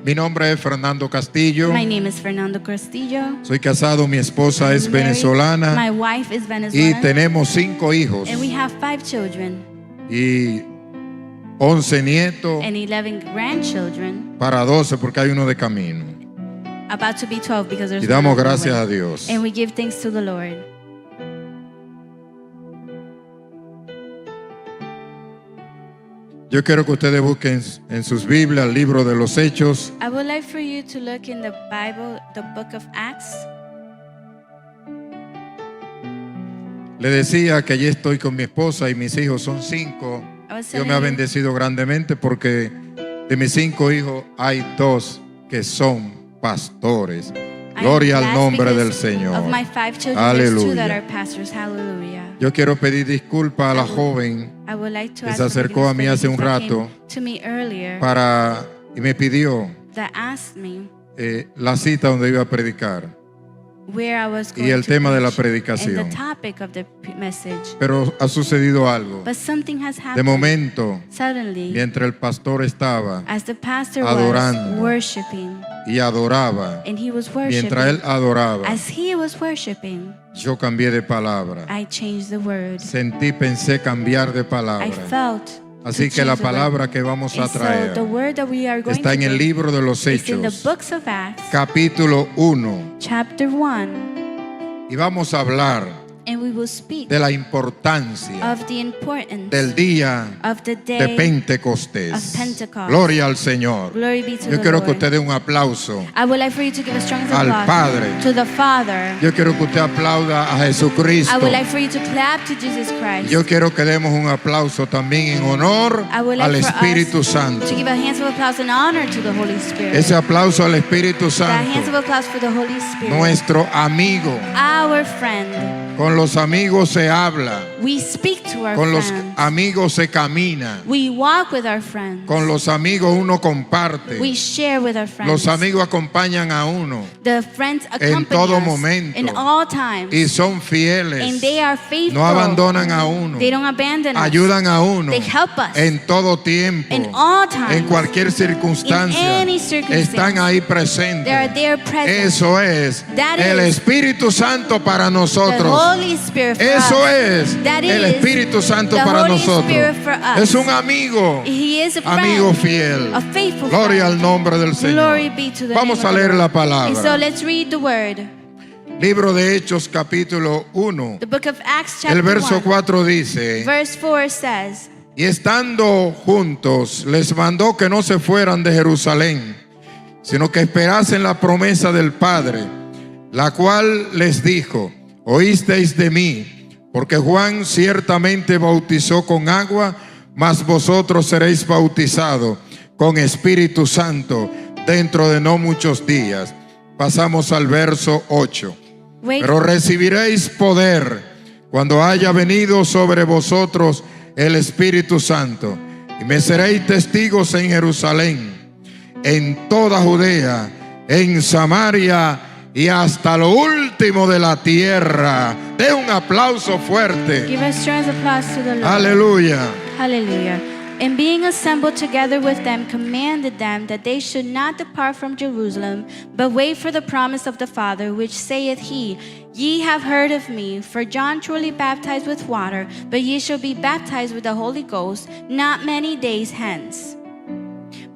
Mi nombre es Fernando Castillo. My name is Fernando Castillo. Soy casado, mi esposa es I'm married. venezolana My wife is y Venezuelan. tenemos 5 hijos And we have 5 children y 11 nietos and 11 grandchildren. para 12 porque hay uno de camino. About to be 12 because there's Y damos one on the gracias way. a Dios. And we give thanks to the Lord. Yo quiero que ustedes busquen en sus Biblias el libro de los Hechos. I would like for you to look in the Bible, the book of Acts. Le decía que allí estoy con mi esposa y mis hijos son 5. I was Dios telling me ha you, bendecido grandemente porque de mis 5 hijos hay 2 que son pastores. I am Gloria al blessed nombre del because Señor. Of my 5 children, there's 2 that Aleluya. are pastors. Hallelujah. Yo quiero pedir disculpas a la joven I would like to que ask se acercó a mí hace un forgiveness that rato came to me earlier y me pidió that asked me la cita donde iba a predicar where I was going y el to tema de la preach and predicación. the topic of the message. Pero ha sucedido algo. But something has happened. De momento, Suddenly, mientras el pastor estaba as the pastor adorando was worshiping, y adoraba, and he was mientras él worshiping, adoraba, as he was worshiping, yo cambié de palabra. I changed the word. Pensé cambiar de I palabra. felt Así to que la change the word. palabra que vamos a And so traer the word that we are going está to en el bring libro de los is in the Hechos, books of Acts, capítulo 1. chapter 1, Y vamos a hablar and we will speak de la importancia of the importance del día of the de day Pentecostés. of Pentecost. Gloria al Señor. Glory be to Yo the quiero que Lord. usted dé un aplauso. I would like for you to give a strong Al applause Padre. to the Father. Yo quiero que usted aplauda a I Jesucristo. would like for you to clap to Jesus Christ. Yo quiero que demos un aplauso también en honor I would like al for Espíritu us Santo. to give a hands of applause and honor to the Holy Spirit. Ese aplauso al Espíritu That hands of Santo, applause for the Holy Spirit. nuestro amigo. Our friend. Con los amigos se habla, We speak to our con los friends. amigos se camina, We walk with our friends. con los amigos uno comparte. We share with our friends. Los amigos acompañan a uno The friends en accompany todo us momento in all times. y son And fieles, they are faithful. no abandonan a uno, They don't abandon us. ayudan a uno They help us. en todo tiempo, In all times. en cualquier circunstancia, In any circumstance. están ahí They are presentes. there present. Eso es That el is Espíritu Santo para The nosotros. Holy Spirit for Eso us. es That el is Espíritu Santo the para Holy nosotros. Spirit for us. Es un amigo, He is a friend. amigo fiel. A faithful Gloria friend. al nombre del Glory Señor. be to the Vamos name a of the leer Lord. la And so palabra. let's read the word. Libro de Hechos, capítulo 1. The book of Acts El chapter verso 1. 4 dice: Verse 4 says, y estando juntos, les mandó que no se fueran de Jerusalén, sino que esperasen la promesa del Padre, la cual les dijo: oísteis de mí, porque Juan ciertamente bautizó con agua, mas vosotros seréis bautizados con Espíritu Santo dentro de no muchos días. Pasamos al verso 8. Wait, Pero recibiréis poder cuando haya venido sobre vosotros el Espíritu Santo, y me seréis testigos en Jerusalén, en toda Judea, en Samaria y hasta lo último de la tierra. De un aplauso fuerte. give a strong applause to the Lord. Aleluya. Hallelujah. And being assembled together with them, commanded them that they should not depart from Jerusalem, but wait for the promise of the Father, which saith he, Ye have heard of me, for John truly baptized with water, but ye shall be baptized with the Holy Ghost not many days hence.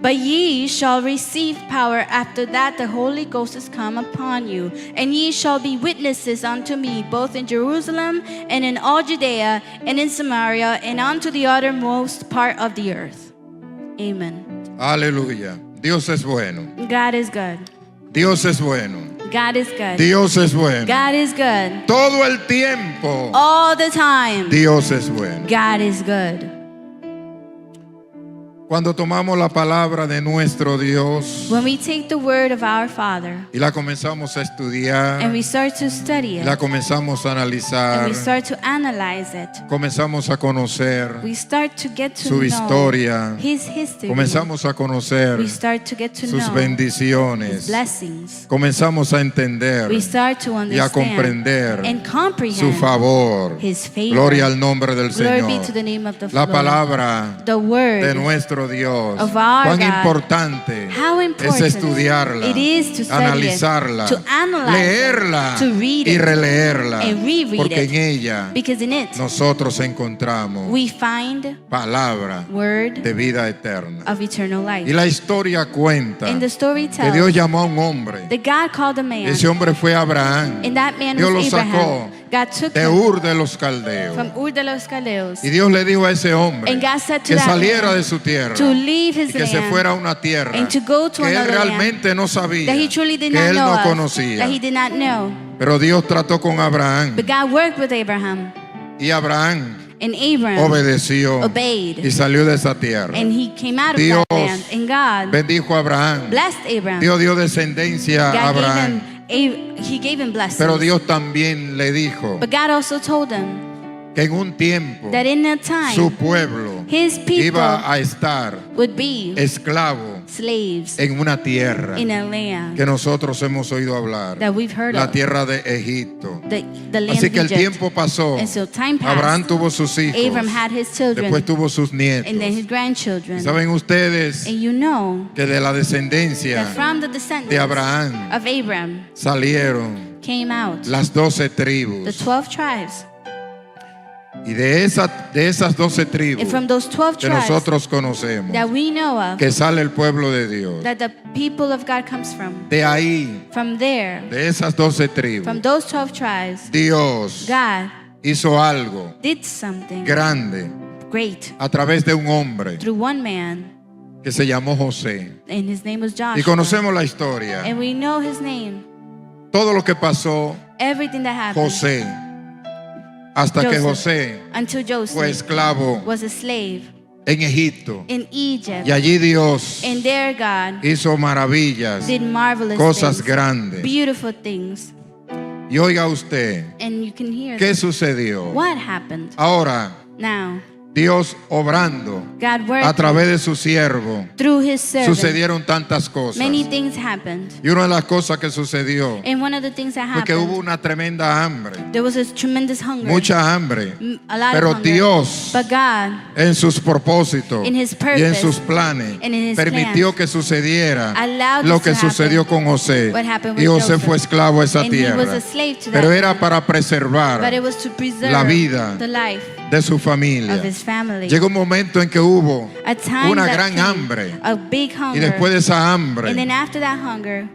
But ye shall receive power after that the Holy Ghost is come upon you, and ye shall be witnesses unto me both in Jerusalem and in all Judea and in Samaria and unto the uttermost part of the earth. Amen. Aleluya. Dios es bueno. God is good. Dios es bueno. God is good. Dios es bueno. God is good. Todo el tiempo. All the time. Dios es bueno. God is good. Cuando tomamos la palabra de nuestro Dios When we take the word of our Father y la comenzamos a estudiar, and we start to study y it, la comenzamos a and analizar, we start to analyze it, comenzamos a conocer we start to get to su know historia, His history. comenzamos a conocer We start to get to sus know His bendiciones, blessings. comenzamos a entender We start to y a understand comprender and su comprehend favor. His favor. Gloria al nombre del Glory be Señor. to the name of the La Lord. palabra The word de nuestro nuestro Dios. of our Cuán God. importante How es important estudiarla, it is to study analizarla, it, to analyze leerla it, to read y it, releerla, and reread porque it. en ella because in it nosotros encontramos we find palabra word de vida eterna. of eternal life. Y la historia cuenta And the story que Dios tells llamó a un hombre. that God called a man, Ese hombre fue Abraham, and that man Dios was lo sacó Abraham. God took de him Ur de los Caldeos. from Ur de los Caldeos Y Dios le dijo a ese hombre And God said to que that saliera man de su tierra to leave his y que se land fuera a una tierra and to go to que él another land realmente no sabía, that he truly did que not él know no of, conocía. that he did not know. Pero Dios trató con Abraham But God worked with Abraham, y Abraham and Abraham obedeció obeyed, y salió de esa tierra. and he came out of Dios that land. And God bendijo a Abraham. blessed Abraham. Dios dio descendencia a God Abraham. he gave him blessings. Pero Dios también le dijo But God also told him que en un tiempo that in that time su pueblo his people iba a estar would be esclavo slaves en una tierra in a land que nosotros hemos oído hablar, that we've heard la of, tierra de Egipto. the land Así of que el Egypt. tiempo pasó. And so time passed. Abraham tuvo sus hijos, Abraham had his children, después tuvo sus nietos. and then his grandchildren. ¿Saben ustedes And you know que de la descendencia that from the descendants de Abraham of Abraham salieron came out las 12 the tribus? 12 tribes. Y de esas 12 tribus And from those 12 que tribes nosotros conocemos, that we know of, que sale el pueblo de Dios, that the people of God comes from, de ahí, from there, de esas 12 tribus, from those 12 tribes, Dios God hizo algo did something grande great a través de un hombre through one man, que se llamó José. and his name was Y Joshua. conocemos la historia. And we know his name, Todo lo que pasó everything that happened, José, hasta que Joseph, José until fue Joseph esclavo was a slave en Egipto. in Egypt. Y allí Dios And there God hizo maravillas, did marvelous cosas things, grandes. beautiful things. Y oiga usted, And you can hear ¿qué them. sucedió? What happened? Ahora, Now, Dios obrando God a worked través de su siervo, through his servant. sucedieron tantas cosas. Many things happened. Y una de las cosas que sucedió And one of the things that fue que happened, hubo una tremenda hambre, there was a tremendous hunger, mucha hambre. a lot Pero of hunger. Dios, But God, en sus propósitos in his y en purpose, sus planes, and in his permitió plans, que sucediera allowed lo this que to happen. sucedió con José. What happened Y with José Joseph. fue esclavo a esa And he was tierra. a slave to Pero that era land. para preservar But it was to preserve la vida the life de su familia. of his family. Llegó un momento en que hubo A time una that gran came, hambre. a big Y hunger. después de esa hambre, And then after that hunger,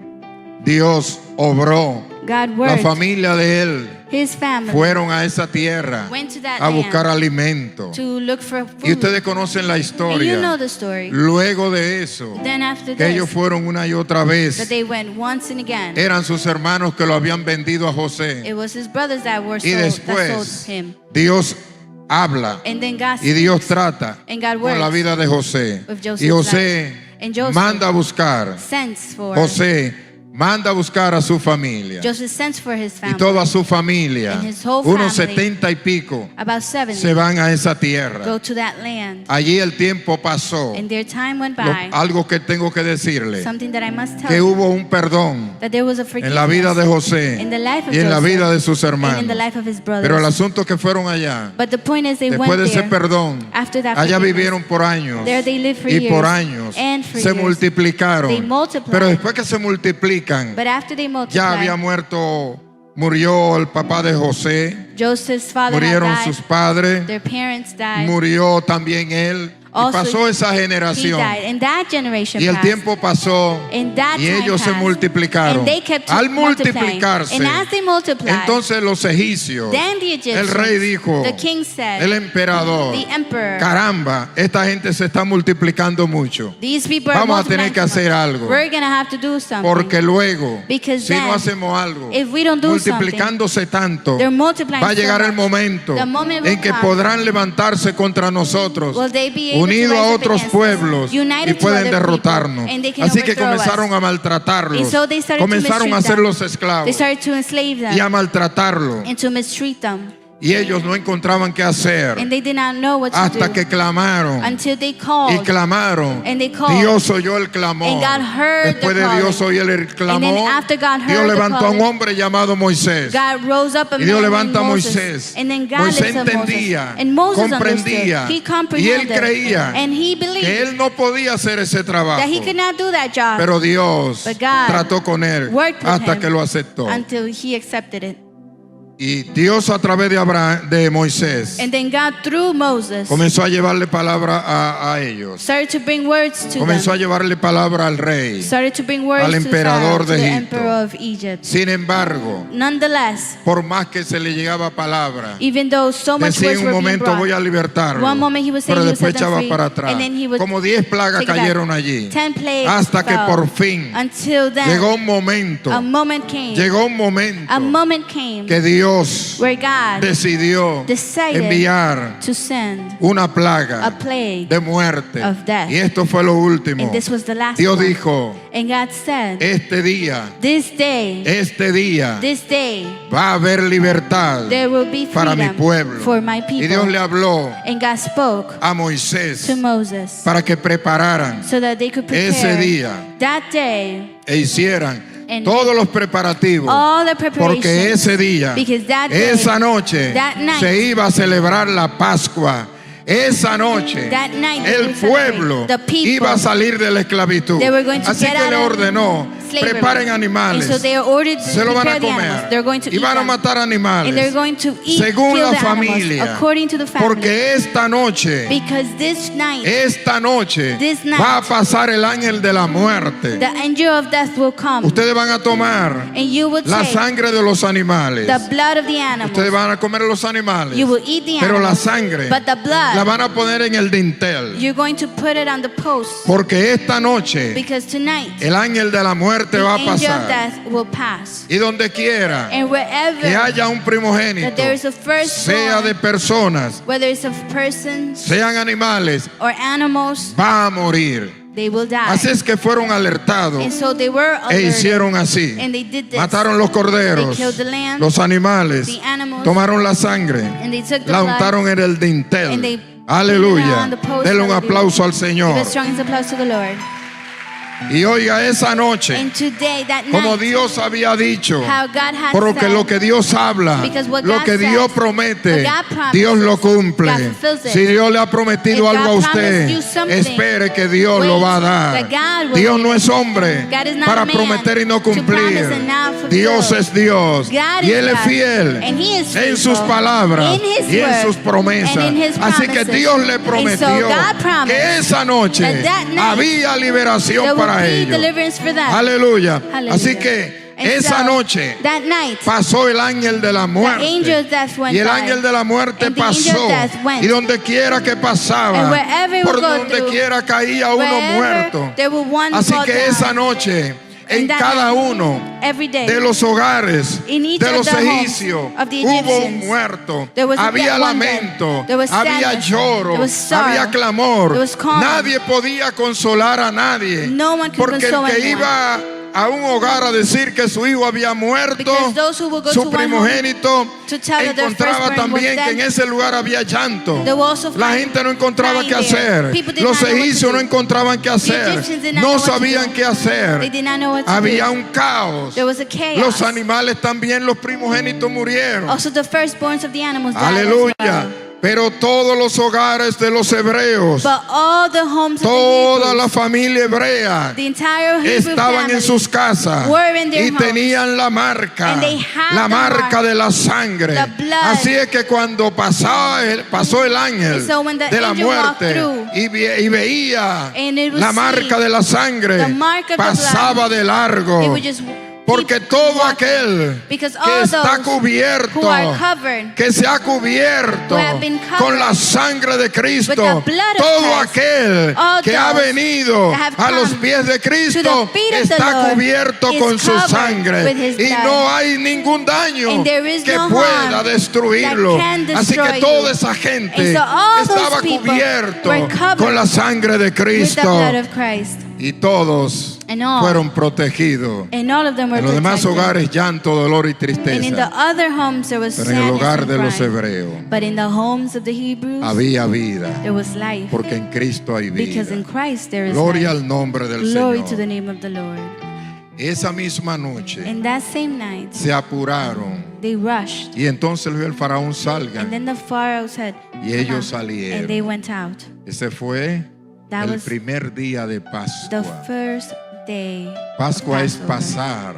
Dios obró. God La worked. familia de él His family fueron a esa tierra went to that a buscar land alimento. to look for food. Y ustedes conocen la And you know historia. the story. Luego de eso, Then after que ellos this, fueron una y otra that vez, they went once and again. eran sus hermanos que lo habían vendido a José. It was his brothers that were Y sold, that después, sold him. Dios habla And then God y Dios speaks trata and God con la works vida de José. with Joseph's Y José life. And Joseph manda a buscar, sends for José manda a buscar a su familia. Joseph sends for his Y family. toda su familia, And his whole unos family, 70 y pico, About 70 se van a esa tierra. go to that land. Allí el tiempo pasó. And their time went by. Algo que tengo que decirle, Something that I must tell que you, hubo un perdón that there was a en forgiveness la vida de José in the life of y en la Joseph vida de sus and hermanos. in the life of his brothers. Pero el asunto que fueron allá, But the point is they después went de ese there. perdón, After that allá forgiveness, vivieron por años there they lived for y por years, años and for se years. multiplicaron. They multiplied. Pero después que se multiplican, But after they ya multiplied, había murió el papá de José, Joseph's father murieron had died, sus padres, their parents died, murió también él. Y Also, pasó esa he generación. died, and that generation Y el passed. tiempo pasó And that y time ellos se passed, multiplicaron. and they kept Al multiplying. multiplicarse, And as they multiplied, entonces los egipcios, then the el Egyptians, rey dijo, the king said, el emperador, the emperor, caramba, esta gente se está multiplicando mucho. these people are Vamos a tener multiplying que so much. hacer algo. We're going to have to do something. Porque luego, Because si no then, hacemos algo, if we don't do multiplicándose tanto, they're multiplying va a llegar so el much. momento The moment will en que come. podrán levantarse contra nosotros, Will they be able to unidos a rise up otros against us, pueblos, united y to pueden other derrotarnos. people, and they can Así que overthrow us. comenzaron a maltratarlos, And so they started to comenzaron a mistreat them. hacerlos They esclavos started to enslave them y a maltratarlos. and to mistreat them. Y ellos no encontraban qué hacer and they did not know what to hasta do que clamaron. until they Y called. clamaron. And they called. Dios oyó el clamor. And God heard Después the de Dios calling. oír el And then clamor, after God heard Dios the levantó a un calling, hombre llamado Moisés. God rose up a Y Dios man levanta a named Moisés. Moses. And then God Moisés lifts up Moses. entendía, And Moses comprendía, understood. He y él comprehended. creía And he que believed él no podía hacer ese trabajo. that he could not do that job. Pero Dios But God trató con él worked with hasta him que lo aceptó. until he accepted it. Y Dios a través de Moisés And then God, through Moses, comenzó a llevarle palabra a ellos. started to bring words to Comenzó a them. llevarle palabra al rey. Started to bring words al to emperador Pharaoh, to de the Egipto. emperor of Egypt. Sin embargo, Nonetheless, por más que se le llegaba palabra, even though so much decía words en were un being momento voy a brought, libertarlo, one moment he would say pero he would después set them echaba free, para atrás. and then he would Como 10 plagas take it back. cayeron allí, 10 plagues hasta que fell. por fin Until then, llegó un momento, a moment came. llegó un momento A moment came que Dios where God decidió decided enviar to send una a plaga plague de muerte. of death. Y esto fue lo último. And this was the last Dios one. dijo, And God said, este día this day va a haber libertad there will be para mi freedom pueblo. for my Y Dios le people. habló And God spoke a Moisés to Moses para que prepararan so that they could ese prepare día that day e hicieran and todos los preparativos, all the porque preparations, ese día, because that day, esa noche, that night, se iba a celebrar la Pascua. Esa noche that night they el would celebrate. pueblo The people, iba a salir de la esclavitud. they were going to Así get que out le of ordenó, slavery. preparen animales, And so they ordered to se lo van prepare a the animals. comer They're going to y eat van a them. matar And they're animales going to eat, según kill la the familia, animals according to the family. porque esta noche Because this night, This night, va a pasar el ángel de la muerte. the angel of death will come. Ustedes van a tomar And you will la take sangre de los animales. the blood of the animals. Ustedes van a comer los animales. You will eat the Pero la animals. sangre But the blood, la van a poner en el dintel. you're going to put it on the post. Porque esta noche Because tonight, el ángel de la muerte the va a angel of pasar. death will pass. Y donde quiera And que wherever, haya un primogénito, that there is a firstborn, sea de personas, whether it's of persons sean animales, or animals, va a morir. they will die. Así es que fueron alertados And so they were e alerted. hicieron así. And they did this. Mataron los corderos, They killed the lamb, los animales, the animals, tomaron la sangre, and they took the la blood, untaron en el and dintel. they Aleluya. on the post. Denle un Hallelujah. aplauso al Give Señor. a strong applause to the Lord. Y oiga, esa noche, And today, that como night, Dios había dicho, how God had porque said, lo que Dios habla, Because what lo God que Dios says, promete, what God promises, Dios lo cumple. God fulfills it. Si Dios le ha prometido If algo a God usted, promised you something, espere que Dios lo wait, va a dar. that God will Dios do no it. es hombre God is not para a man prometer y no to cumplir. promise and not fulfill. Dios es Dios God y is Él es God, fiel and He is en sus faithful palabras in His y en word, sus promesas. and in His Así que promises. Dios le And so prometió God promised que esa noche that night había liberación there will para be ellos. deliverance for them. Aleluya. Hallelujah. Así que And esa so, noche that night, pasó el ángel de la muerte. angel of death went Y el by, ángel de la muerte and the angel pasó. of death went. Y donde quiera que pasaba, And wherever it por would go donde through, quiera caía uno wherever muerto. there were one Así fall que down. esa noche, en And that cada night, uno every day, de los hogares in each de of los the homes egipcios of the hubo un Egyptians, muerto, there was había one dead, lamento, there was había sadness, lloro, there was sorrow, había clamor. there was calm. Nadie podía consolar a nadie, No one could porque el console que anyone. iba a un hogar a decir que su hijo había muerto, Because those who would go su to one home primogénito, to tell that their encontraba firstborn también was que en dead, ese lugar había llanto. they will also La find gente no encontraba crying qué there. hacer. People did Los not know what to egipcios do. no encontraban qué hacer. Egyptians did not No know what to sabían do. qué hacer. They did not know what to Había do. un caos. There was a chaos. Los animales también, los primogénitos murieron. Also, the firstborns of the animals died as Aleluya. well. Pero todos los hogares de los hebreos, But all the homes of toda the la Hebrews, familia hebrea, the entire Hebrew estaban family, en sus casas were in their y homes. tenían la marca, And they had la the marca mark, de la sangre. the blood. Así es que cuando pasó el ángel And so when the de la angel walked muerte through, y veía and it would la see marca de la sangre, the mark of the pasaba de it largo. would just Porque keep todo walking. aquel Because que all está those cubierto, who are covered, que se ha cubierto who have been covered con la sangre de Cristo, with the blood of todo Christ, aquel all que ha those venido that have a los come pies de Cristo to the feet of the está Lord cubierto is con su covered sangre with his y blood. no hay ningún daño And there is que no pueda harm destruirlo. that can Así que destroy toda you. esa gente And so all those estaba people cubierto were covered con la sangre de with the Cristo blood of Christ. y todos And all, fueron protegidos. and all of them were En los demás protected. hogares llanto, dolor y And in the tristeza. other homes there was Pero en el sadness hogar and de los crying. hebreos But in the homes of the Hebrews, había vida. there was life. Porque en Cristo hay Because vida. in Christ there is Gloria life. al nombre del Glory to the Señor. name of the Lord. Esa misma noche And that same night, se apuraron. they rushed. Y entonces el faraón And salga. then the Pharaoh said, Y ellos "Come out." salieron. And they went out. Ese fue That el was primer día de the Pascua. first day. Pascua es Passover, pasar.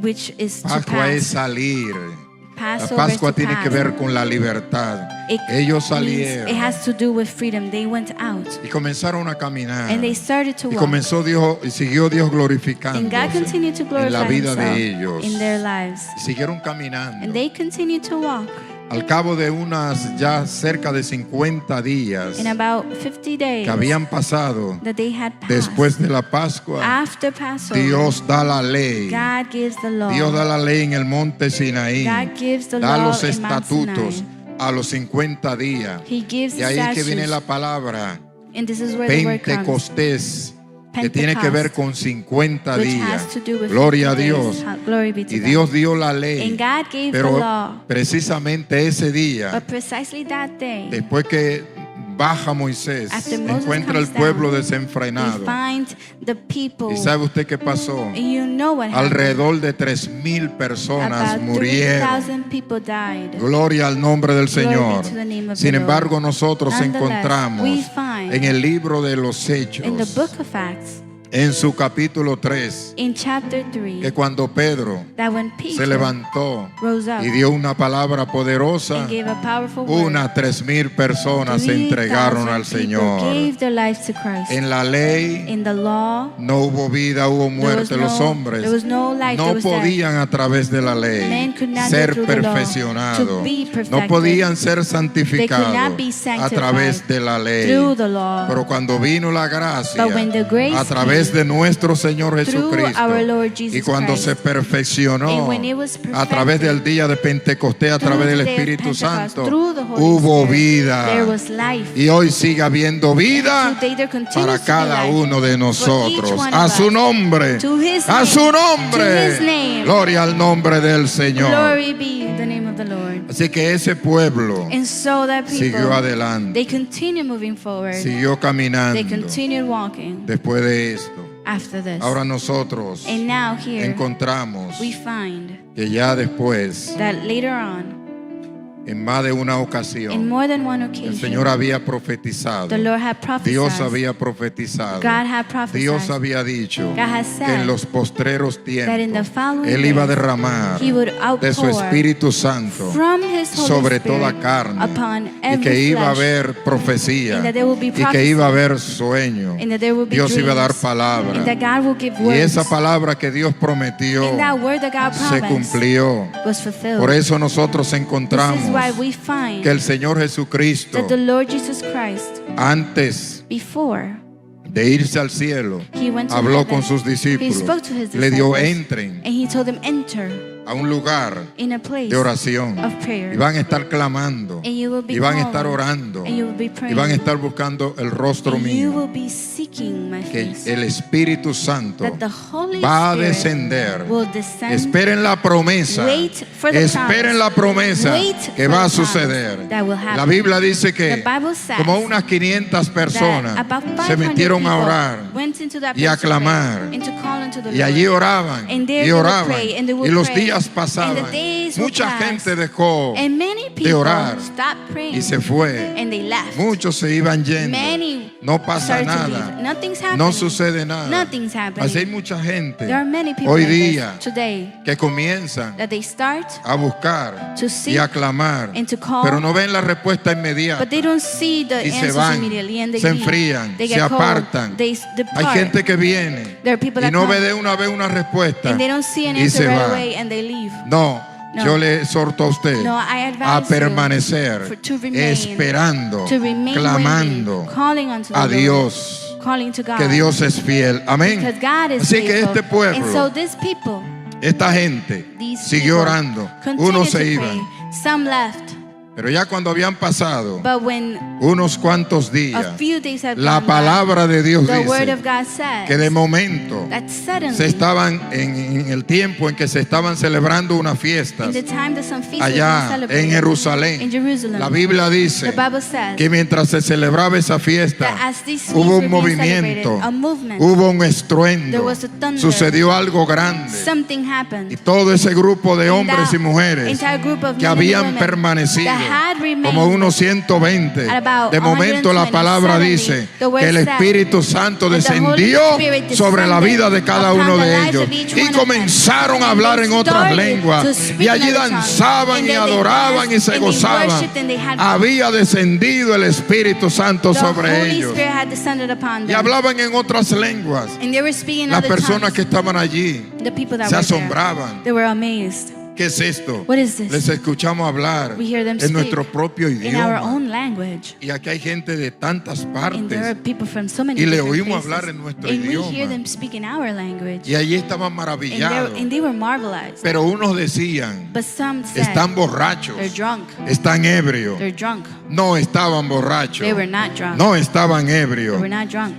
which is to Pascua es pass. salir. La Passover Pascua is to tiene que pass. ver con la libertad. It Ellos means salieron it has to do with freedom. They went out y comenzaron a caminar. and they started to Y walk. comenzó Dios y siguió Dios glorificando And God continued to en la glorify vida de Himself ellos. in their lives. Y siguieron caminando. And they continued to walk. Al cabo de unas ya cerca de 50 días In about 50 days que habían pasado that they had passed, después de la Pascua, after Passover, Dios da la ley. God gives the law. Dios da la ley en el monte Sinaí. God gives the Da law los in Mount estatutos Sinai. a los 50 días. He gives Y the ahí es que viene statutes. la palabra And this is where the word comes. Pentecostés, que tiene que ver con 50 which días. has to do with Gloria a 50 days. Dios. Glory be to Y God. Dios dio la ley. And God gave the Pero law. precisamente ese día, But precisely that day, después que baja Moisés, After Moses encuentra el comes pueblo down, desenfrenado. we find the people. ¿Y sabe usted qué pasó? And you know what happened. Alrededor de 3,000 personas About murieron. 3,000 people died. Gloria al nombre del Glory Señor. be to the name of Sin the embargo, Lord. nosotros Nonetheless, encontramos we find en el libro de los Hechos, in the book of Acts, en su capítulo 3, in chapter 3, que cuando Pedro that when se Peter levantó rose up y dio una palabra poderosa, and gave a powerful word, unas 3,000 personas se 3,000 entregaron al people Señor. gave their lives to Christ. En la ley In the law, no hubo vida, hubo there was muerte. Los hombres there was no life, there no was death. podían a través de la ley Men could not ser go through the law perfeccionados, to be perfected. no podían ser They santificados could not be a sanctified través de la ley. through the law. Pero cuando vino la gracia But when the grace a través de nuestro Señor through Jesucristo, our Lord Jesus y cuando Christ, se perfeccionó and when it was a través perfected, del día de Pentecostés, a through través del the day of Espíritu Pentecost, Santo, through the Holy hubo Spirit, vida. there was life. Y hoy sigue habiendo vida Today there continues para to be cada life uno de for each nosotros. one A of su us. nombre. To His A name. su nombre. To His name. Gloria al nombre del Señor. Glory be the name of the Lord. Así que ese pueblo And so that siguió people, adelante, they continue moving forward. siguió caminando They continued walking después de esto. after this. Ahora nosotros And now here encontramos we find que ya después, that later on, en más de una in ocasión, more than one el occasion, Señor había profetizado. the Lord had prophesied. Dios había profetizado. God had prophesied. Dios había dicho God has said que en los postreros that in the tiempos following Él iba a days, derramar He would de su outpour Espíritu Santo from His Holy sobre Spirit toda carne, upon y every que iba a flesh, haber profecía, and that there will be y que iba a haber sueño. and that there will be Dios iba a dar dreams, palabra, and that God will give y words, esa palabra que Dios prometió and that word that God se promised cumplió. was fulfilled. Por eso nosotros This is why encontramos we find que el Señor Jesucristo, that the Lord Jesus Christ, antes before de irse al cielo, He went to habló heaven, con sus He discípulos, spoke to His le dio disciples, entren and He told them, enter a un lugar in a place de oración, of prayer, y van a estar clamando, and you will be y van a calling, estar orando, and you will be y praying, van a estar buscando el rostro and you will mío, be seeking my que face, el Espíritu Santo that the Holy va a Spirit descender. will descend. Esperen la promesa, Wait for the esperen promise. la promesa Wait que for va a the promise suceder. that will happen. La Biblia dice que The Bible says como unas 500 personas that about se 500 metieron a people orar went into that y a place to pray, clamar, and to call unto the y allí Lord. oraban And there y they would oraban, pray, and they would y los pray, días and pasaban. the days would Mucha pass, gente dejó and many de people orar stopped praying, y se fue. and they left. Muchos se iban yendo. Many No pasa started to nada. leave. Nothing's happening. No sucede nada. Nothing's happening. Así hay mucha gente There are many people hoy like this día today que comienzan that they start a buscar to seek y a clamar, and to call, pero no ven la respuesta inmediata. but they don't see the Y se answers van, immediately, and they se leave. enfrían, They se get cold. apartan. They depart. Hay gente que viene There are people y that no come, ve de una vez una respuesta and they don't see an y answer se right va. away, and they leave. No, No. yo le exhorto a usted No, I a advise permanecer to remain, esperando, to remain clamando waiting, calling unto the a Lord, Dios, calling to God, que Dios es fiel. Amén. because God is Así que faithful. este pueblo, And so this people, esta gente these siguió people orando. continued Unos to se pray. iban, Some left, Pero ya cuando habían pasado But when unos cuantos a días, few days have la gone by, palabra de Dios the word dice of God says que de momento that suddenly, se estaban en el tiempo en que se estaban celebrando unas fiestas in the time that some feast was being allá celebrated en Jerusalén. in Jerusalem, La Biblia the dice Bible says que mientras se celebraba esa that fiesta, as these feasts hubo were un being movimiento, celebrated, a movement, hubo un there estruendo, was a thunder, sucedió algo grande. something happened. Y todo ese grupo de And hombres that y mujeres entire group of que men and habían women permanecido that had remained como unos 120, at about de momento la 120, palabra suddenly, dice the word que el said Espíritu Santo that the Holy descendió Spirit sobre la vida de cada descended uno upon the de lives ellos of each y one of them. comenzaron a And hablar they en otras started lenguas to speak y allí in other tongues. danzaban And y then they adoraban danced y se and they gozaban. worshipped and they had Había descendido el Espíritu Santo the sobre Holy ellos Spirit had descended upon y them. hablaban en otras lenguas. And they were speaking Las other personas tongues. que estaban allí The people that se were there, asombraban. they were amazed. ¿Qué es esto? What is this? Les escuchamos hablar We hear them en speak nuestro propio in our idioma. own language. Y aquí hay gente de tantas And there are partes. people from so many Y le different oímos places. hablar en nuestro And we idioma. hear them speak in our language. Y allí estaban And maravillados. they were marvelized. Pero unos decían, But some said están borrachos, they're drunk. están ebrios. They're drunk. No estaban borrachos, They were not drunk. no estaban They ebrios. were not drunk.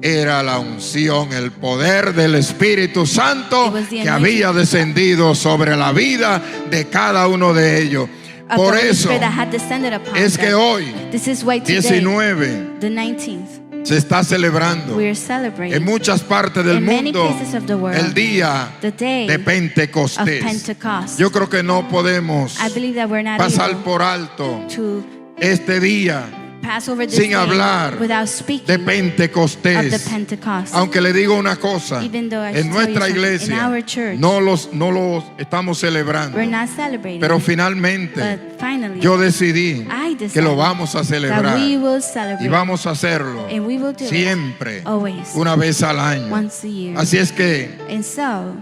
Era la unción, el poder del Espíritu Santo It was the que anointing. había descendido sobre la vida de cada uno de ellos. Of Por the Holy eso Spirit that had descended upon es que them. hoy, This is why today, 19, the 19th, se está celebrando we are celebrating en muchas partes del in many mundo places of the world el día the day de of Pentecostés. Pentecost. Yo creo que no podemos I believe that we're not pasar able por alto to este día pass over this sin day hablar without de speaking of the Pentecostés. Pentecost. Aunque le digo una cosa, Even though I en should tell you nuestra something, iglesia in our church, no los estamos celebrando, we're not celebrating, pero finalmente but finally, yo decidí I que lo decided vamos a that celebrar we will celebrate, y vamos a hacerlo and we will do it siempre, always, una vez al año. once a year. Así es que And so,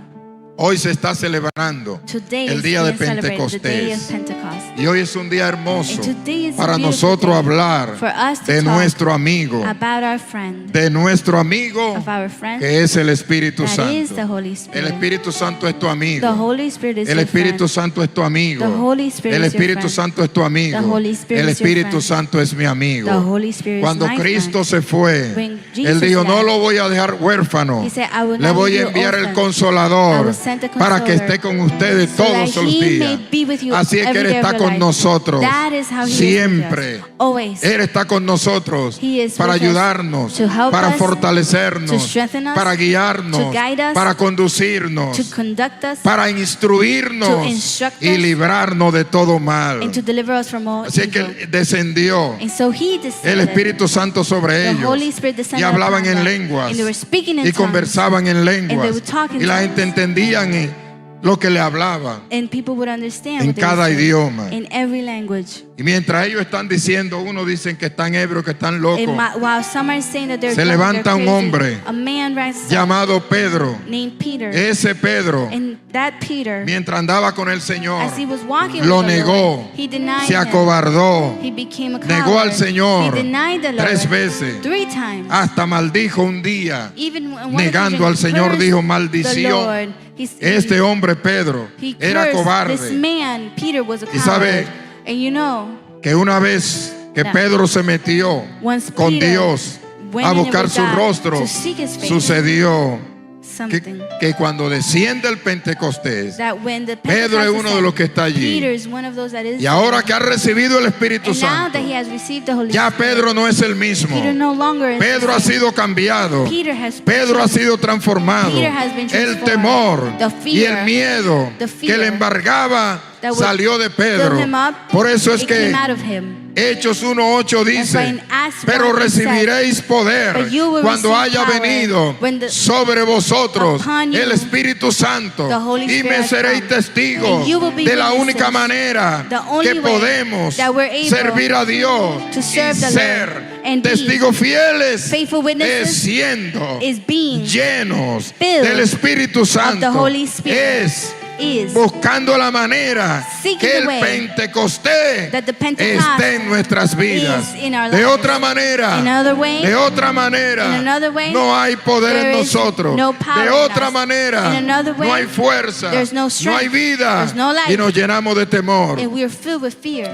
hoy se está celebrando today el is día de being celebrated, the day of Pentecostés. Pentecost. Y hoy es un día hermoso And today is a para beautiful nosotros day hablar for us to de talk nuestro amigo, about our friend, de nuestro amigo of our friend, que es el Espíritu that is the Santo. Holy El Spirit. Espíritu Santo es tu The amigo. Holy Spirit is El your Espíritu friend. Santo es tu amigo. The Holy Spirit El is your Espíritu friend. Santo es tu amigo. The Holy Spirit El is your Espíritu friend. Santo es mi amigo. The Holy Spirit Cuando is my Cristo friend. se fue, When Él Jesus dijo, no left, lo voy a dejar huérfano. He said, I will Le not voy leave a you enviar el orphan. I Consolador will send the para que Consoler esté con ustedes so todos that los He días. may be with you Así es que every Él day of está your con life. nosotros That is how He siempre. is with us. Always. Él está con nosotros He is para with us ayudarnos, to help para us, fortalecernos, to strengthen us, para guiarnos, to guide us, para conducirnos, to conduct us, para to instruirnos instruct y us, librarnos de todo mal. and to deliver us from all Así es que evil. descendió And so He el descended. Espíritu Santo sobre The ellos Holy Spirit y descended hablaban upon en them, lenguas and they were speaking in y tongues, conversaban en and they lenguas would talk in y la tongues. gente entendían lo que le hablaban and people would understand en what they were cada saying idioma. in every language. Y mientras ellos están diciendo, unos dicen que están ebrios, que están locos, While some are saying that they're se drunk, levanta they're un crazy, hombre a man rises up llamado Pedro. named Peter, Ese Pedro, and that Peter, mientras andaba con el Señor, as he was walking lo with the negó, Lord, he denied se him. acobardó, He became a negó al coward. Señor He denied the Lord 3 veces, 3 times. hasta maldijo un día. Even when negando al Señor, dijo, maldición. Este hombre Pedro he era cursed. This cobarde. man, Peter, was a Y sabe coward. And you know, que una vez que that Pedro se metió once con Peter Dios went a in buscar with su God rostro, to seek his face, sucedió something que cuando desciende el Pentecostés, that when the Pedro es Pentecost uno de los que está allí. Peter is one of those that is Y ahora que ha recibido el Espíritu and now Santo, that he has received the Holy ya Spirit, Pedro no es el mismo. Peter no longer is Pedro the ha same. sido cambiado. Peter has Pedro ha changed. sido transformado. Peter has been El transformed. temor The y fear, el miedo the que fear le embargaba that would salió de Pedro. fill him up, Por eso es it que came out of him. Hechos 1:8 That's why dice, in Acts pero 1 it recibiréis says, poder "But you will cuando receive haya power venido when the- sobre vosotros upon you el Espíritu Santo the Holy y Spirit me has seréis come. testigos And you will be de la witnesses. única manera The only que way podemos that we're able servir a Dios to y serve the ser Lord and be testigos fieles faithful witnesses es siendo is being llenos filled del Espíritu Santo, Holy Spirit. is buscando la manera seeking que the el way Pentecostés that the Pentecost esté en nuestras vidas. is in our De lives. otra manera, In another way, de otra manera, in another way, no hay poder en there is nosotros. no power De in otra us. manera, In another way, no hay fuerza, there's no no hay strength, vida there's no life. y nos llenamos de temor. and we are filled with fear.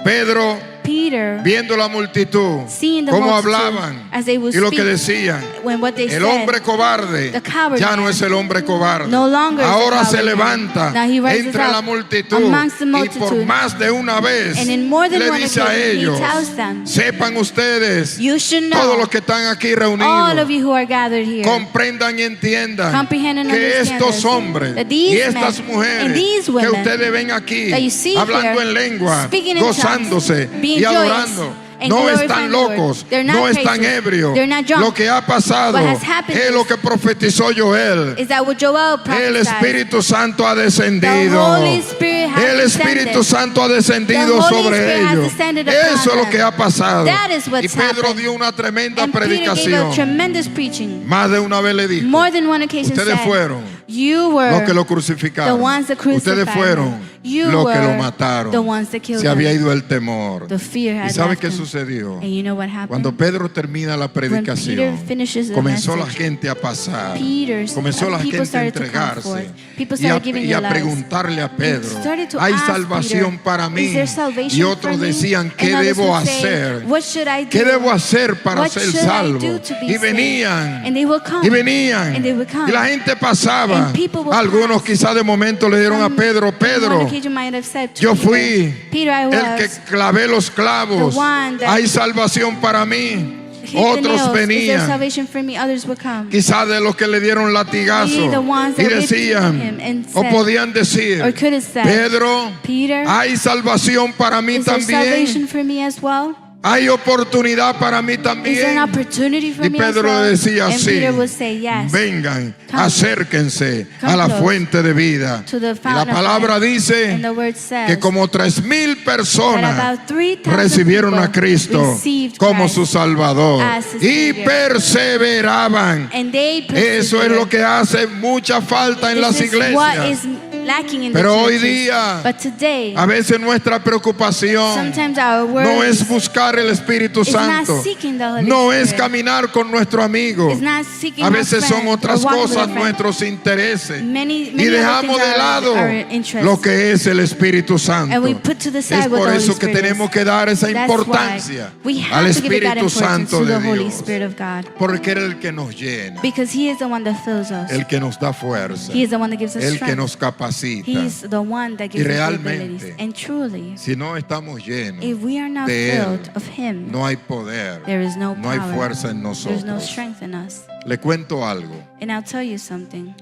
Pedro, Peter, viendo la multitud, seeing the cómo multitude hablaban as they would y lo que speak, decían, when what they el said, hombre cobarde the coward ya no man, es el hombre cobarde. no longer is the Ahora se coward man. levanta Now he rises entre up la multitud amongst the y por multitude, más de una vez and in more than le one dice a occasion, he ellos, tells them, sepan ustedes, you should know, todos los que están aquí all of reunidos, you who are gathered here, comprendan y entiendan comprehend and que understand estos this, hombres that these y estas men mujeres and these que women ustedes ven aquí that you see hablando here, en lengua, speaking in gozándose tongues, being y joyous adorando, and no glorifying están the Lord. locos, They're not no están crazy. ebrios. They're not drunk. Lo que ha pasado What has happened es lo que profetizó Joel. is that what Joel El prophesied. Espíritu Santo ha The descendido. Holy Spirit has El Espíritu descended. Santo ha descendido The Holy sobre Spirit has ellos. descended upon Eso es lo them. que ha pasado. That is what's Y Pedro happened. dio una tremenda And Peter gave a predicación. tremendous preaching. Más de una vez le dijo, More than one occasion ustedes said, fueron you were los que lo the crucificaron. ones that crucified Ustedes fueron him. You los que lo were mataron. the ones that killed Se había him. ido el temor. The fear ¿Y had sabe left qué him. sucedió? And you know what happened? Cuando Pedro termina la Peter predicación, finishes the comenzó la message, gente a pasar, Peter's- comenzó la people gente a started to come entregarse forth. People y a, started giving y their a lives. preguntarle a Pedro, Started to ¿hay ask salvación Peter, para mí? "Is there salvation Y otros for me?" decían, ¿qué And others debo would say, hacer? "What should I do? ¿Qué debo hacer para What ser should I salvo? do to be Y venían, saved?" And they will come. y venían, And they would come. y la gente pasaba. And people would Algunos pass. quizás de momento le dieron a Some- Pedro, on one Pedro, occasion might have said to yo Peter, fui Peter, I el que was clavé los clavos, the one that hay salvación para mí. hit the Otros nails. Is there venían, salvation for me? Others would come. quizás de los que le dieron latigazo, The ones y that whipped decían, him and o said, podían decir, or could have said, Pedro, Peter, hay salvación para mí is there también, salvation for me as well? hay oportunidad para mí Is there an también. opportunity for Y me as Pedro well? le decía And así, Peter would say, yes. vengan, Come. acérquense Come a la close fuente de vida. to the Y la fountain of palabra life. dice And the word says que como 3,000 that personas about 3,000 recibieron a people Cristo received como Christ su Salvador as his y Savior. perseveraban. And they Eso es lo persevered. que hace mucha falta en This las is what iglesias. is lacking in Pero the hoy churches. día, But today, a veces nuestra preocupación sometimes our words no es buscar el Espíritu is not Santo, seeking the Holy no es Spirit. caminar con nuestro amigo. Is not seeking A our veces son friend or otras walking with cosas a friend. nuestros intereses Many y other dejamos things de are lado our interests. lo que es el Espíritu Santo. And we put to the side Es what por the Holy eso que Spirit tenemos is. que dar esa That's importancia why we al have to give it that Espíritu importance Santo to de the Holy Dios, Spirit of God. porque Él es el que nos llena, Because He is the one that fills us. el que nos da fuerza, He is the one that gives us el que strength. nos capacita. He's the one that gives us the realmente, abilities. And truly, Si no estamos llenos if we are not de Él, filled of Him, no hay poder, there is no no hay power. fuerza en There's no nosotros. strength in us. Le cuento algo. And I'll tell you something.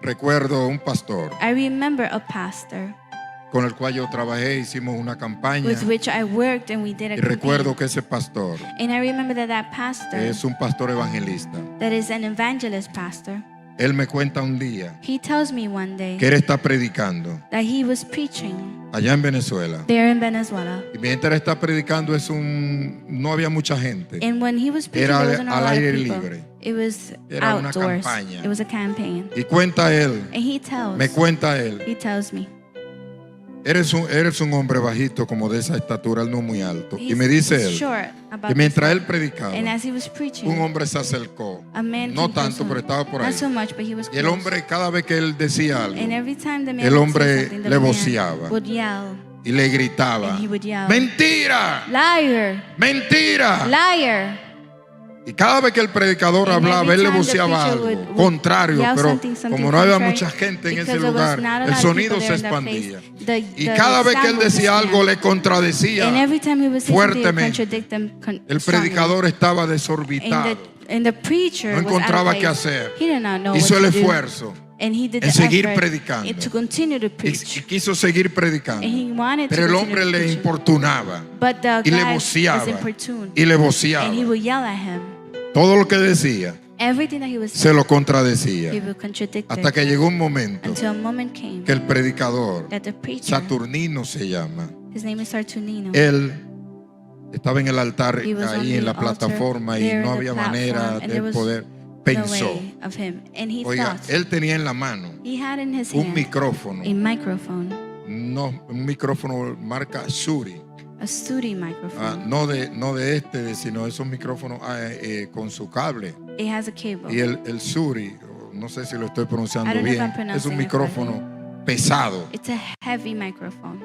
Recuerdo un pastor I remember a pastor con el cual yo trabajé, hicimos una campaña with which I worked and we did a y recuerdo campaign. que ese pastor And I remember that pastor, es un pastor evangelista. that is an evangelist pastor, Él me cuenta un día he tells me one day que él está predicando that he was preaching allá en Venezuela. there in Venezuela. Y mientras él está predicando no había mucha gente. And when he was preaching, Era there wasn't a al lot of aire people. libre. It was Era una outdoors. campaña. It was a campaign. Y cuenta él, And me cuenta él, he tells me, eres un hombre bajito como de esa estatura, él no muy alto. Y he's me dice él, short about que mientras this. él predicaba, And as he was preaching, un hombre se acercó. a man No came close tanto, to pero him. estaba por ahí. Not so much, but he was Y el close. hombre, cada vez que él decía algo, And every time the man el would hombre say something, the le man voceaba. would yell, y le gritaba, and he would yell, ¡mentira! liar, ¡Mentira! liar. Y cada vez que el predicador And hablaba, every él le time the voceaba preacher algo would contrario, yell pero something como no había contrary, mucha gente en ese because there was lugar, not a el lot of sonido people se there in that expandía. place, Y the cada vez que sound él would decía algo, expand. le contradecía. And every time he would say something, he would fuertemente. contradict them El strongly. predicador estaba And desorbitado. the preacher No was out of encontraba place. qué hacer. He did not know Hizo what el to do. esfuerzo And he did en the seguir effort predicando. to continue to y preach. quiso seguir predicando. And he wanted to Pero el continue hombre to le preach. importunaba But the y le guy was voceaba importuned. y le voceaba. And he would yell at him. Todo lo que decía Everything that he was se saying, lo contradecía. he would contradict Hasta it. que llegó un momento Until a moment came que el predicador, that the preacher, Saturnino se llama, his name is Saturnino, él estaba en el altar He was on ahí en the la altar, plataforma y there no in the había platform, manera and de there was poder. no Pensó, way of him. And he oiga, thought, él tenía en la mano he had in his un hand micrófono, a microphone, un micrófono marca Shure. a Suri Ah, microphone. no de sino esos micrófonos con su cable. It has a cable. Y el Suri, no sé si lo estoy I pronunciando don't know if bien, I'm es pronouncing un it micrófono pesado. It's a heavy microphone.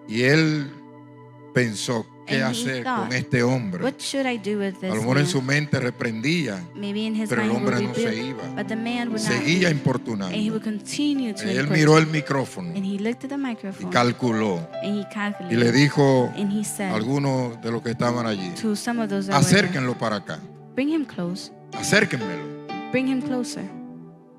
Y él pensó, ¿qué And he hacer thought, con este hombre? what should I do with A this lo mejor en man? su mente reprendía, Maybe in his pero el mind he hombre would no se rebuke, iba. but the man would not Seguía leave, importunando. and he would continue to Él import. miró el micrófono And he looked at the y microphone calculó. and he Y calculated. le dijo And he a said algunos de los que estaban allí, to some of those that were there, acérquenlo para acá, bring him close, acérquenmelo. bring him closer.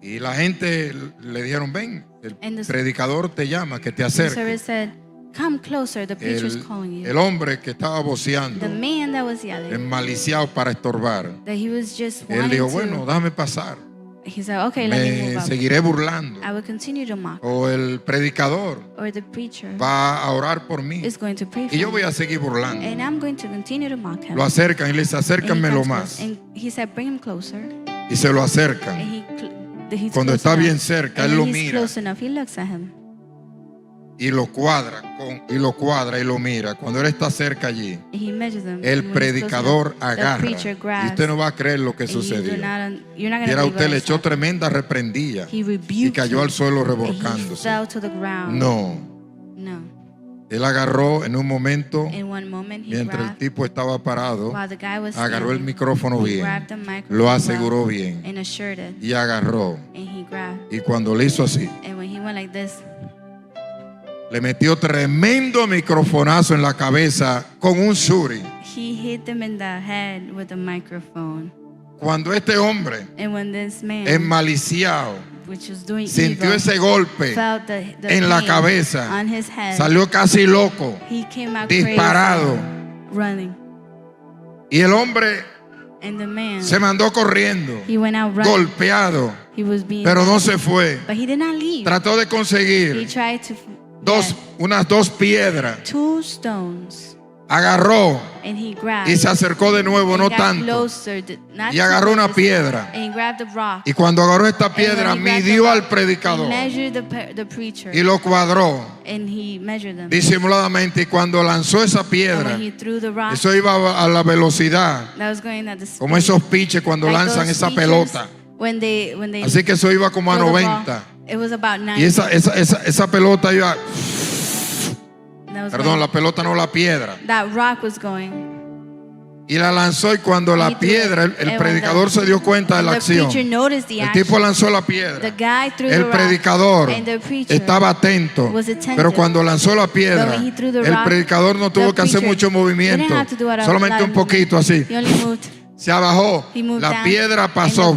Y la gente le dijeron, ven, el And the- predicador te llama, que te The acerque. servant said, come closer, the preacher's calling you. El hombre que estaba voceando, The man that was yelling, enmaliciado para estorbar, that he was just él wanting dijo, to, bueno, déjame pasar, he said, okay, let me me move up. seguiré burlando. I will continue to mock. O el predicador Or the preacher va a orar por mí is going to pray for y yo voy me. a seguir burlando. And I'm going to continue to mock him. Lo acercan y le dice, And he acércanmelo comes más. close. And he said, bring him closer. Y se lo And acercan. he's Cuando close está enough. bien cerca, And él lo when he's mira close enough, he looks at him. y lo cuadra y lo mira. Cuando él está cerca allí, And he measures him. el And when he's close predicador enough, the agarra. preacher Y grabs. usted no va a creer lo que And you sucedió. you're not Y going era to usted le believe echó what tremenda reprendilla He y rebuked cayó al him. suelo And he revolcándose. fell to the ground. No, No. él agarró en un momento, In one moment, he mientras el grabbed, tipo estaba parado, while the guy was agarró el standing, micrófono he bien, grabbed the microphone lo aseguró well bien and assured it. y agarró. And he grabbed. Y cuando le hizo así, And when he went like this, le metió tremendo microfonazo en la cabeza con un suri. he hit them in the head with a microphone. Cuando este hombre, And when this man, enmaliciado, which was doing sintió evil, ese golpe felt the en la pain cabeza, on his head, salió casi loco, he came out disparado. crazy, running. Y el hombre And the man, se mandó corriendo, he went out running. golpeado, He was being, pero no se fue. but he did not leave. Trató de He conseguir tried to unas dos piedras, get 2 stones, agarró and he grabbed. y se acercó de nuevo, and no got tanto. closer, not Y too agarró una close, piedra. and he grabbed the rock. Y cuando agarró esta And when piedra, he grabbed the midió rock, al he predicador measured the preacher, y lo cuadró and he measured them. disimuladamente. Y cuando lanzó esa And piedra, when he threw the rock, eso iba a la velocidad, that was going at the speed. como esos piches cuando Like lanzan those esa pitchers, pelota. when they Así que eso iba como a throw the ball, 90. it was about 90. Y esa pelota iba, That was perdón, going- la pelota no, la piedra. that rock was going. Y la lanzó, y cuando He la threw piedra, it. el And when predicador se dio cuenta de la the acción. preacher noticed the El action. tipo lanzó la The piedra. guy threw the El rock, predicador and the preacher estaba atento, was attentive. pero cuando lanzó la piedra, But when he threw the el rock, predicador no tuvo the que hacer preacher mucho movimiento, didn't have to do a lot solamente of un poquito así. He only moved. Se abajó, He moved la down, piedra pasó,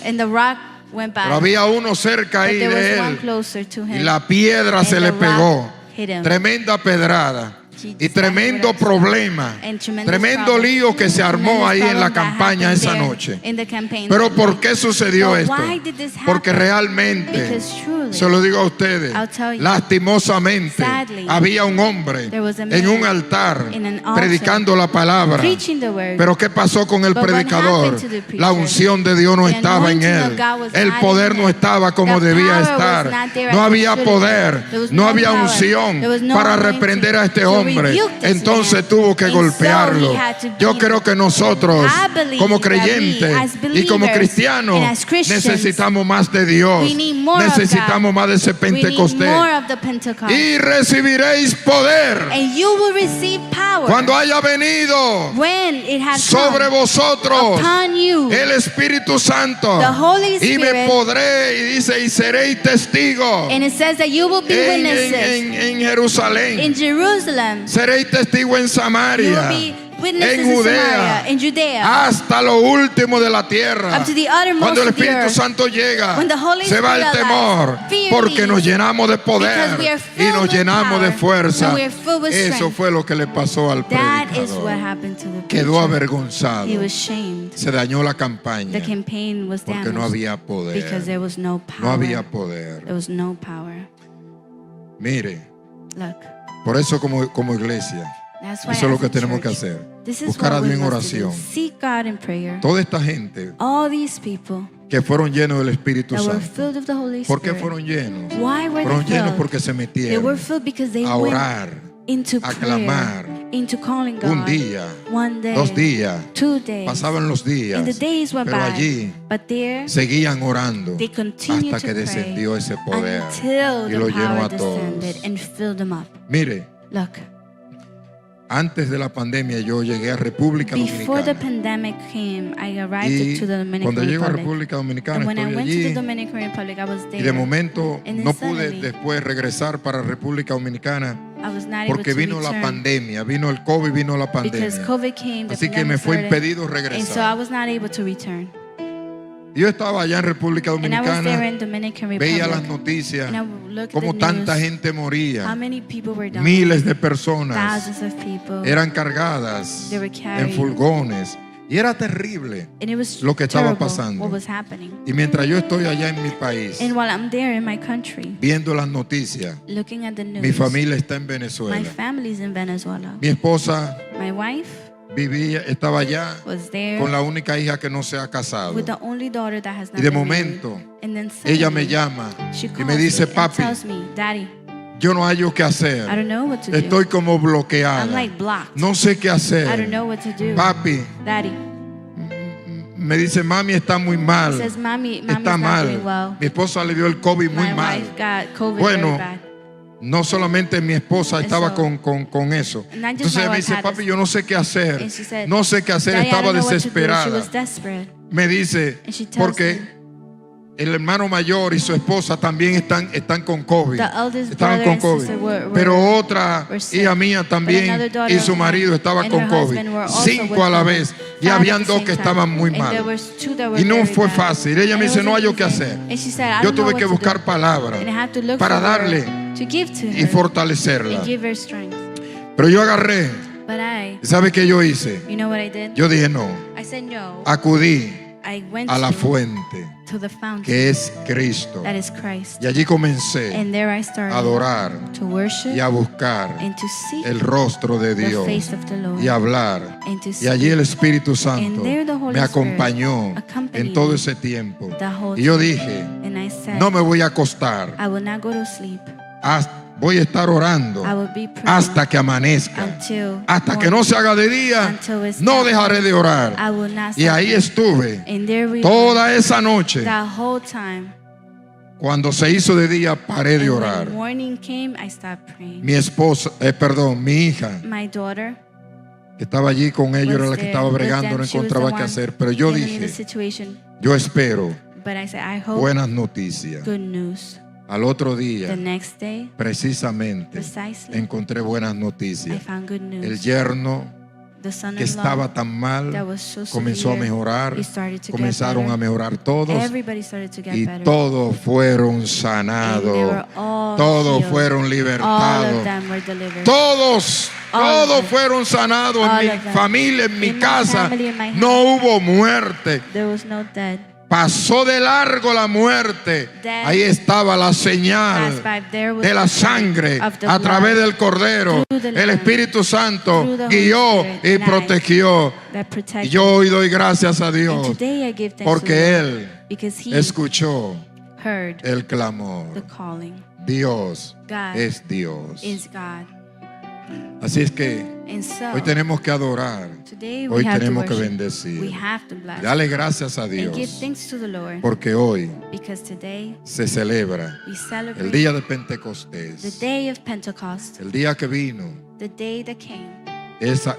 and the rock went by. pero había uno cerca But ahí there de was one él closer to y him. la piedra And se the le rock pegó. hit him. Tremenda pedrada. He Y just tremendo got hit with problema, And tremendous tremendo problem. lío que se armó Tremendous ahí en la problem that campaña happened esa there noche. in the campaign Pero that ¿por night. qué sucedió But esto? why did this happen? Porque realmente, Because truly, se lo digo a ustedes, I'll tell you, lastimosamente, sadly, había un hombre there was a en man un altar in an altar predicando la palabra. preaching the word. Pero ¿qué pasó con el But what predicador? happened to the preacher? La unción de Dios no The estaba en anointing él. of God was El not poder in no him. estaba como The debía power was estar. not there No as it había should have poder, been. There was no no había power. unción There was no para anointing reprender a este to hombre. rebuke this Entonces man. tuvo que And so golpearlo. he had to Yo beat creo him. que nosotros, I believe como that we, creyentes as y como believers cristianos, and as Christians, necesitamos más de Dios. we need more of Necesitamos God. más de ese We need Pentecostés. more of the Pentecost. Y recibiréis poder And you will receive power cuando haya venido when it has sobre come vosotros upon you el Espíritu Santo. the Holy Y me Spirit. podré, y dice, y seréis testigos And it says that you will be witnesses en Jerusalén. in Jerusalem. Seréis testigos en You Samaria, will be witnesses en in Judea, Samaria, in Judea, hasta lo último de la tierra. up to the uttermost Cuando el of the Espíritu earth. Santo llega, When the Holy se va el Spirit temor, arrives, fear porque nos leaves. llenamos de poder Because we are y filled nos with llenamos de power, fuerza. and we are filled with Eso strength. fue lo que le pasó al That is what predicador. happened to the Quedó preacher. avergonzado. He was shamed. Se dañó la campaña The campaign was porque no damaged había because poder. there was no power. No había poder. There was no power. Mire, Look, por eso como iglesia, that's why eso es lo as que a tenemos que church, hacer. this is Buscar a what we Dios en must do. oración. Seek God in prayer. Toda esta gente All these people que fueron llenos del Espíritu that were Santo. filled of the Holy ¿Por qué Spirit. fueron llenos? Why were Fueron they llenos filled? porque se They were metieron filled because they a went orar into a prayer, clamar. into calling God. un día, one day, 2 días. 2 days. Pasaban los días, And the days went pero by. allí But there, seguían orando they continued hasta que to pray descendió ese poder until y the lo llenó power a todos. descended and filled them up. Mire, Look, Antes de la pandemia yo llegué a República before the Dominicana. pandemic came, I arrived Y to the Dominican cuando llego a Republic. República Dominicana And when I estoy went to the allí Dominican Republic, I was y there. de momento And then no pude suddenly, después regresar para República Dominicana I was not able porque to vino la return pandemia, vino el COVID, vino la because pandemia. COVID came, the Así que me pandemic fue started, impedido and so I regresar. was not able to return. Yo estaba allá en República And I was there Dominicana, in Dominican veía las Republic, noticias, and I would look at cómo the tanta news, gente how moría, many people were dying, miles de personas thousands of people, eran cargadas They were en carried. furgones y era terrible. and it was lo que estaba terrible pasando. what was happening. Y mientras yo estoy allá en mi país And while I'm there in my country, viendo las noticias, looking at the news, mi familia está en my Venezuela. family's in Venezuela. Mi esposa My wife estaba allá was there con la única hija que no se ha casado. with the only daughter that has not Y de been married. momento And then ella me suddenly, llama she y calls me dice, me and papi, tells me, Daddy, yo no hallo qué I hacer. don't know what to Estoy do. como I'm bloqueada. like blocked. No sé qué I don't hacer. know what to do. Papi, Daddy, me dice, mami está muy he mal. says, Mommy's Está not doing mal. well. Mi esposa le dio el COVID muy My mal. wife got COVID Bueno, very bad. No solamente mi esposa estaba so- con eso. Not just Entonces my ella me wife dice, had papi, this. yo no sé qué hacer. And she said, No sé qué hacer, Daddy, I estaba don't know what to do. She desesperada. was desperate. Me dice, And she tells porque el hermano mayor y su esposa también están con COVID. The eldest Estaban brother con and COVID. sister were Pero otra were sick. hija mía But también another daughter y su of marido mine estaba and con her COVID. husband were also 5 with a la COVID. vez. Y 5 habían at the 2 same que time. estaban muy And mal. there was 2 that were Y no very fue bad. fácil. Ella me And it dice, no wasn't hallo qué easy. hacer. And she said, I Yo don't know tuve what que to buscar do. palabras And I had to look para for darle word to give to y her fortalecerla. and give her strength. Pero yo agarré. But I, ¿Sabe qué yo hice? you know what I did? Yo dije no. I said no. Acudí I went a la to fuente the fountain que es Cristo. that is Christ. Y allí comencé And there I started a adorar to worship y a buscar and to seek el rostro de the Dios face of the Lord. y a hablar. And to Y allí el Espíritu Santo And there the Holy me acompañó Spirit accompanied en todo me ese tiempo. the whole Y yo time. dije, And I said, no me voy a acostar, I will not go to sleep. voy a estar orando I will be praying hasta que amanezca. until Hasta que morning. no se haga de día, Until it's no dark. dejaré de orar. I will not Y stop ahí praying. estuve And there we were. toda esa noche. That whole time. Cuando se hizo de día, paré de And orar. when morning came, I stopped praying. Mi esposa, mi hija, My daughter que estaba allí con ellos, era was la que there estaba with bregando, them. no She was the encontraba qué one hacer. Pero yo handling the dije, situation. yo espero But I said, I hope buenas noticias. good news. Al otro The día, next day, precisamente, precisely, encontré buenas I noticias. found good El news. yerno The son que in law estaba tan mal that was so comenzó a severe, mejorar, he started to comenzaron get a better. mejorar todos Everybody started to get y better. todos fueron And they sanados, were all todos healed. fueron All of libertados. them were delivered. Todos All of them. fueron sanados All en mi of them. familia, en mi In my casa. family, in my No hubo muerte. There was no dead. Pasó de largo la muerte. Death Ahí estaba la Passed señal by. There was de la the sign sangre of the a través blood del Cordero. through the El Lamb, Espíritu Santo through the Holy guió Spirit, y and I protegió. that Y protected. yo hoy doy gracias a And Dios today I give thanks to porque the Lord Él because He escuchó heard el clamor. the calling. Dios God es Dios. is God. Así es que And so hoy tenemos que adorar. today we Hoy have to tenemos que worship. bendecir. We have to bless. Dale gracias a And give Dios thanks to the Lord porque hoy because today se celebra we el celebrate día de the Pentecostés, day of Pentecost, el día que vino the day that came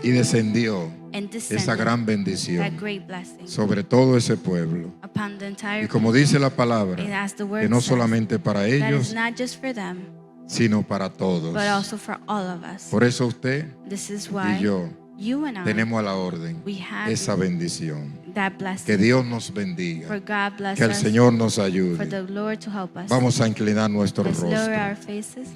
y descendió and esa descended gran that bendición great blessing sobre todo ese pueblo. upon the entire Y como dice la palabra, And as the word que no says, solamente para that is ellos, not just for them, sino para todos. but also for all of us. Por eso usted This is why y yo you and I, tenemos a la orden we have esa bendición. that Que blessing. Dios nos bendiga, For God bless que el us, Señor nos for ayude. the Lord to help us. Vamos a inclinar nuestro Let's lower our rostro. faces.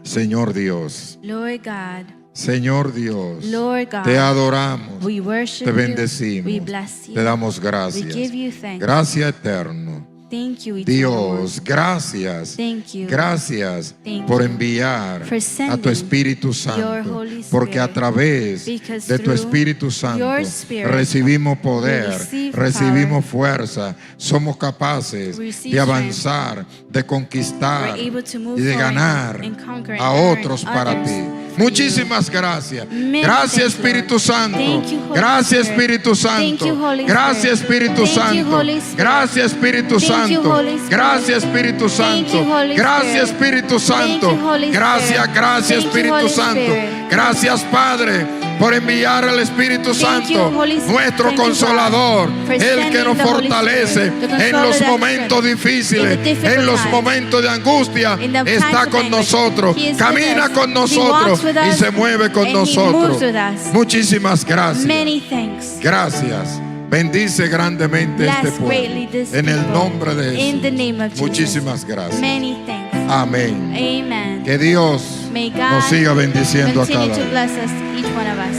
Señor Dios, Lord God, Señor Dios, Lord God, te adoramos, we worship te you, bendecimos, we bless you, te damos we gracias. give you thanks. Gracias eterno. Thank you, eternal Dios, one. gracias. Thank you. Gracias Thank por you enviar for a sending tu Espíritu your Santo, Holy porque a Spirit. través Because de tu through Espíritu Santo your Spirit, recibimos poder, we receive recibimos fuerza, somos capaces We receive de avanzar, de conquistar We're able to move y de forward ganar and conquer a and earn otros para others ti. Muchísimas gracias. Many Gracias, thanks, Espíritu Lord. Santo. Thank you, Holy Gracias, Spirit. Espíritu Thank you, Santo. Holy Gracias, Spirit. Espíritu Thank you, Santo. Holy Spirit. Gracias, Espíritu Thank you, Santo. Holy Spirit. Gracias, Espíritu Thank you, Santo. Holy Gracias, Spirit. Espíritu Santo. Thank you, Holy Gracias, Spirit. gracias, Thank you, Espíritu Holy Santo. Spirit. Gracias, Padre, por enviar al Espíritu Thank you, Santo, Holy Spirit. nuestro Thank you, God, consolador, for el que sending nos the Holy fortalece Spirit, the en consoler los that momentos strengthens, difíciles, in the difficult en los times, momentos de angustia. in the Está times of con anguish. nosotros, He is camina with us. con He nosotros walks with y us, se mueve con and he nosotros. moves with us. Muchísimas gracias. Many thanks. Gracias. Bendice grandemente este Bless greatly pueblo. this En el people. nombre de In the name of Jesús. Jesus. Muchísimas gracias. Many thanks. Amén. Amen. Que Dios May God nos siga bendiciendo a continue cada to uno. bless us, each one of us.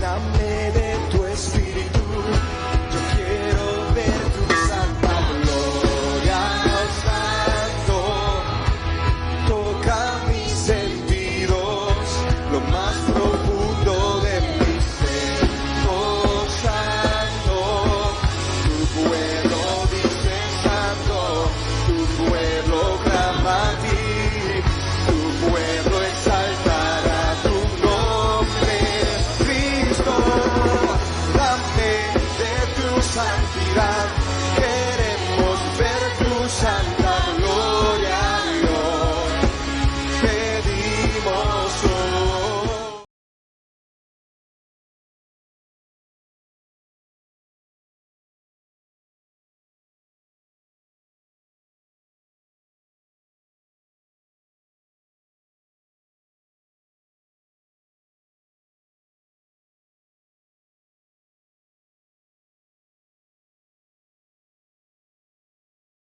Dame